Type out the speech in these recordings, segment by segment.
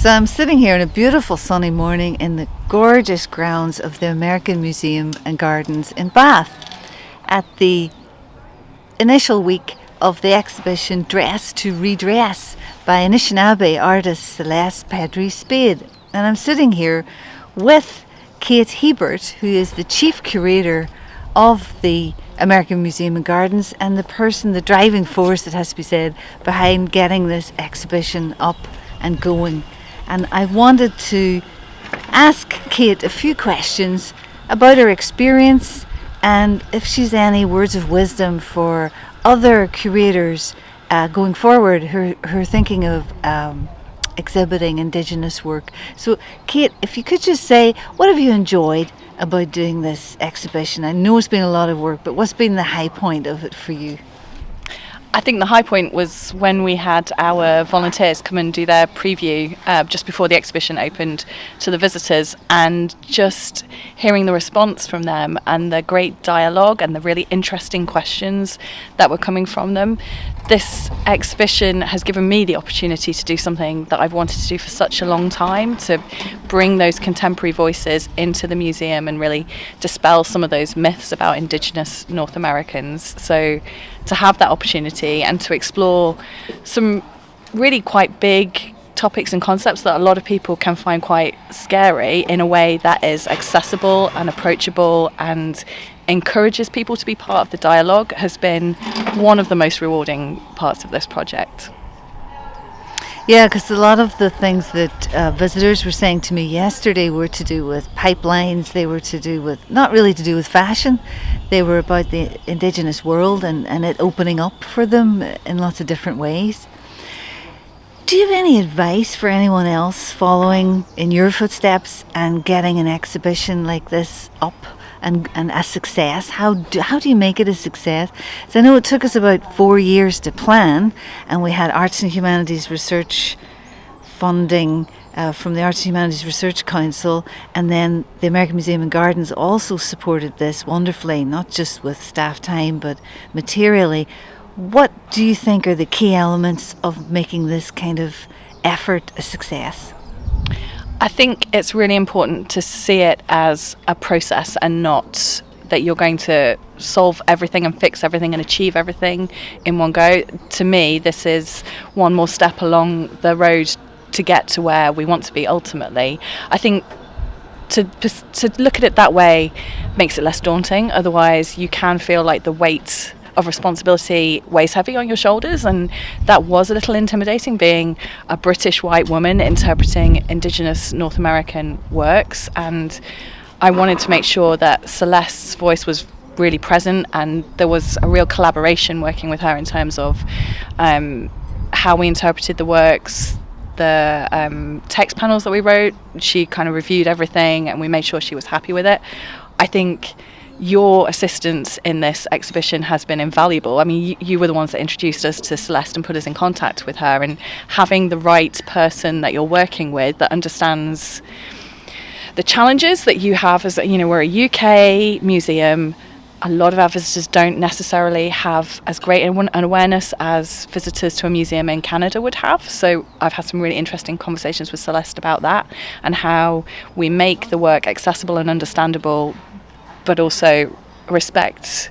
So I'm sitting here on a beautiful sunny morning in the gorgeous grounds of the American Museum and Gardens in Bath at the initial week of the exhibition Dress to Redress by Anishinaabe artist Celeste Pedri-Spade. And I'm sitting here with Kate Hebert, who is the chief curator of the American Museum and Gardens and the driving force, it has to be said, behind getting this exhibition up and going. And I wanted to ask Kate a few questions about her experience and if she's any words of wisdom for other curators going forward who are thinking of exhibiting Indigenous work. So Kate, if you could just say, what have you enjoyed about doing this exhibition? I know it's been a lot of work, but what's been the high point of it for you? I think the high point was when we had our volunteers come and do their preview just before the exhibition opened to the visitors, and just hearing the response from them and the great dialogue and the really interesting questions that were coming from them. This exhibition has given me the opportunity to do something that I've wanted to do for such a long time, to bring those contemporary voices into the museum and really dispel some of those myths about Indigenous North Americans. So to have that opportunity and to explore some really quite big topics and concepts that a lot of people can find quite scary in a way that is accessible and approachable and encourages people to be part of the dialogue has been one of the most rewarding parts of this project. Yeah, because a lot of the things that visitors were saying to me yesterday were to do with pipelines. They were to do with, not really to do with fashion. They were about the Indigenous world and it opening up for them in lots of different ways. Do you have any advice for anyone else following in your footsteps and getting an exhibition like this up and a success? How do you make it a success? So I know it took us about 4 years to plan, and we had Arts and Humanities Research funding from the Arts and Humanities Research Council, and then the American Museum and Gardens also supported this wonderfully, not just with staff time but materially. What do you think are the key elements of making this kind of effort a success? I think it's really important to see it as a process and not that you're going to solve everything and fix everything and achieve everything in one go. To me, this is one more step along the road to get to where we want to be ultimately. I think to look at it that way makes it less daunting. Otherwise, you can feel like the weight of responsibility weighs heavy on your shoulders, and that was a little intimidating, being a British white woman interpreting Indigenous North American works. And I wanted to make sure that Celeste's voice was really present, and there was a real collaboration working with her in terms of how we interpreted the works, the text panels that we wrote. She kind of reviewed everything and we made sure she was happy with it. I think your assistance in this exhibition has been invaluable. I mean, you were the ones that introduced us to Celeste and put us in contact with her, and having the right person that you're working with that understands the challenges that you have as, you know, we're a UK museum. A lot of our visitors don't necessarily have as great an awareness as visitors to a museum in Canada would have. So I've had some really interesting conversations with Celeste about that and how we make the work accessible and understandable, but also respect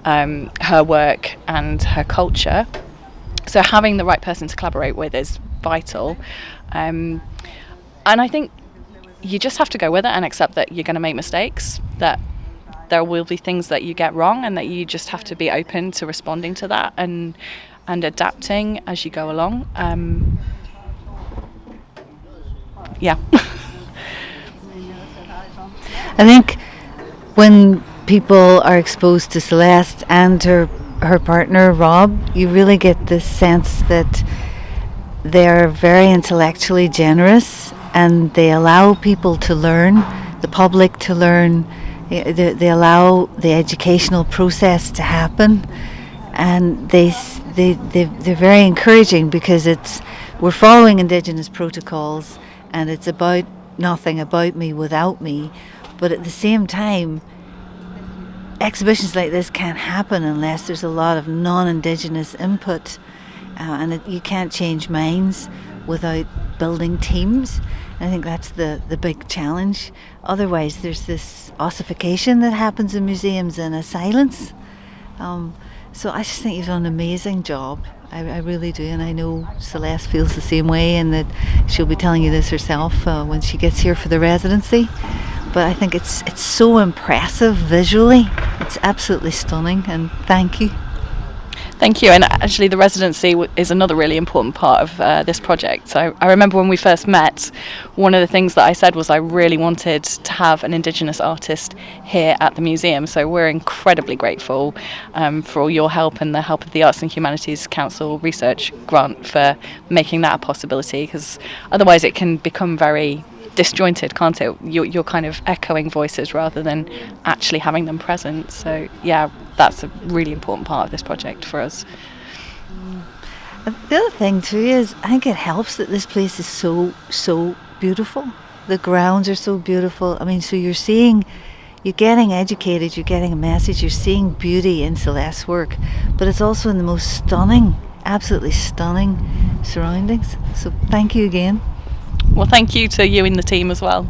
her work and her culture. So having the right person to collaborate with is vital. And I think you just have to go with it and accept that you're going to make mistakes, that there will be things that you get wrong, and that you just have to be open to responding to that and adapting as you go along. Yeah. I think when people are exposed to Celeste and her partner Rob, you really get this sense that they're very intellectually generous and they allow people to learn, the public to learn. They allow the educational process to happen, and they're very encouraging because we're following Indigenous protocols, and it's about nothing about me without me. But at the same time, exhibitions like this can't happen unless there's a lot of non-Indigenous input, and you can't change minds without building teams. I think that's the big challenge. Otherwise, there's this ossification that happens in museums and a silence. So I just think you've done an amazing job. I really do, and I know Celeste feels the same way, and that she'll be telling you this herself when she gets here for the residency. But I think it's so impressive visually. It's absolutely stunning, and thank you. Thank you. And actually, the residency is another really important part of this project. So I remember when we first met, one of the things that I said was I really wanted to have an Indigenous artist here at the museum. So we're incredibly grateful for all your help and the help of the Arts and Humanities Council research grant for making that a possibility, because otherwise it can become very disjointed, can't it? You're kind of echoing voices rather than actually having them present. So yeah, that's a really important part of this project for us. The other thing too is I think it helps that this place is so beautiful. The grounds are so beautiful. I mean, so you're getting educated, you're getting a message, you're seeing beauty in Celeste's work, but it's also in the most stunning, absolutely stunning surroundings. So thank you again. Well, thank you to you and the team as well.